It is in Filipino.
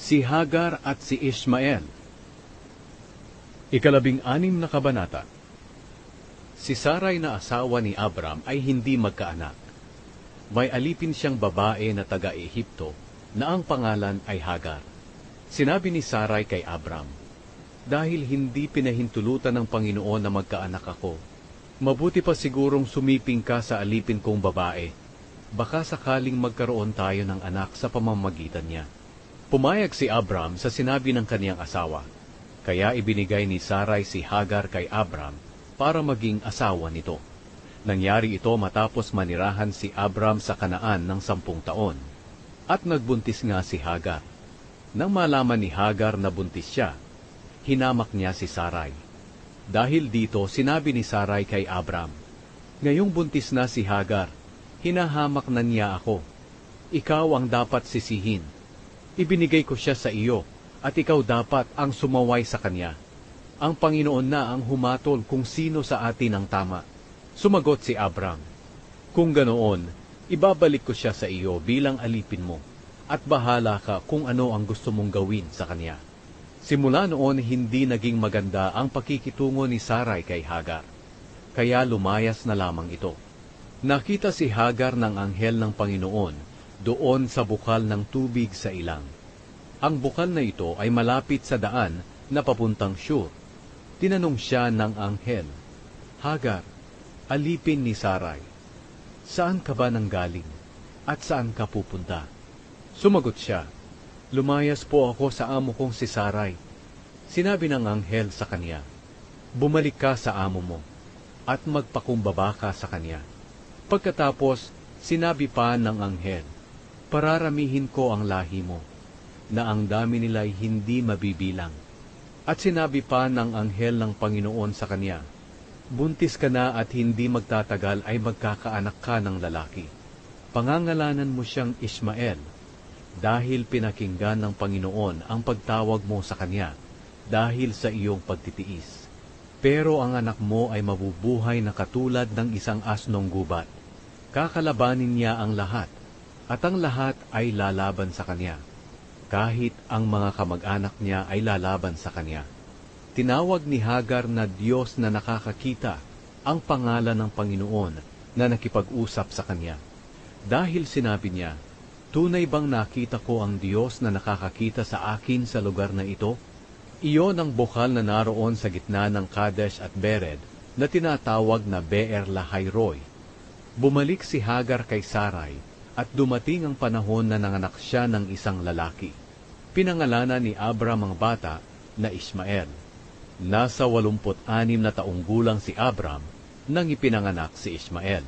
Si Hagar at si Ishmael. Ikalabing-anim na kabanata. Si Sarai na asawa ni Abram ay hindi magkaanak. May alipin siyang babae na taga-Ehipto na ang pangalan ay Hagar. Sinabi ni Sarai kay Abram, "Dahil hindi pinahintulutan ng Panginoon na magkaanak ako, mabuti pa sigurong sumiping ka sa alipin kong babae. Baka sakaling magkaroon tayo ng anak sa pamamagitan niya." Pumayag si Abram sa sinabi ng kaniyang asawa, kaya ibinigay ni Sarai si Hagar kay Abram para maging asawa nito. Nangyari ito matapos manirahan si Abram sa Kanaan ng 10 taon. At nagbuntis nga si Hagar. Nang malaman ni Hagar na buntis siya, hinamak niya si Sarai. Dahil dito, sinabi ni Sarai kay Abram, "Ngayong buntis na si Hagar, hinahamak na niya ako. Ikaw ang dapat sisihin. Ibinigay ko siya sa iyo, at ikaw dapat ang sumaway sa kanya. Ang Panginoon na ang humatol kung sino sa atin ang tama." Sumagot si Abram, "Kung ganoon, ibabalik ko siya sa iyo bilang alipin mo, at bahala ka kung ano ang gusto mong gawin sa kanya." Simula noon, hindi naging maganda ang pakikitungo ni Sarai kay Hagar, kaya lumayas na lamang ito. Nakita si Hagar ng anghel ng Panginoon doon sa bukal ng tubig sa ilang. Ang bukal na ito ay malapit sa daan na papuntang Shur. Tinanong siya ng anghel, "Hagar, alipin ni Sarai, saan ka ba nanggaling at saan ka pupunta?" Sumagot siya, "Lumayas po ako sa amo kong si Sarai." Sinabi ng anghel sa kanya, "Bumalik ka sa amo mo at magpakumbaba ka sa kanya." Pagkatapos, sinabi pa ng anghel, "Pararamihin ko ang lahi mo, na ang dami nila'y hindi mabibilang." At sinabi pa ng anghel ng Panginoon sa kanya, "Buntis ka na at hindi magtatagal ay magkakaanak ka ng lalaki. Pangangalanan mo siyang Ishmael, dahil pinakinggan ng Panginoon ang pagtawag mo sa kanya dahil sa iyong pagtitiis. Pero ang anak mo ay mabubuhay na katulad ng isang asnong gubat. Kakalabanin niya ang lahat, at ang lahat ay lalaban sa kanya, kahit ang mga kamag-anak niya ay lalaban sa kanya." Tinawag ni Hagar na Diyos na nakakakita ang pangalan ng Panginoon na nakipag-usap sa kanya. Dahil sinabi niya, "Tunay bang nakita ko ang Diyos na nakakakita sa akin sa lugar na ito?" Iyon ang bukal na naroon sa gitna ng Kadesh at Bered na tinatawag na Beer Lahai-roi. Bumalik si Hagar kay Sarai, at dumating ang panahon na nanganak siya ng isang lalaki. Pinangalanan ni Abram ang bata na Ishmael. Nasa 86 na taong gulang si Abram nang ipinanganak si Ishmael.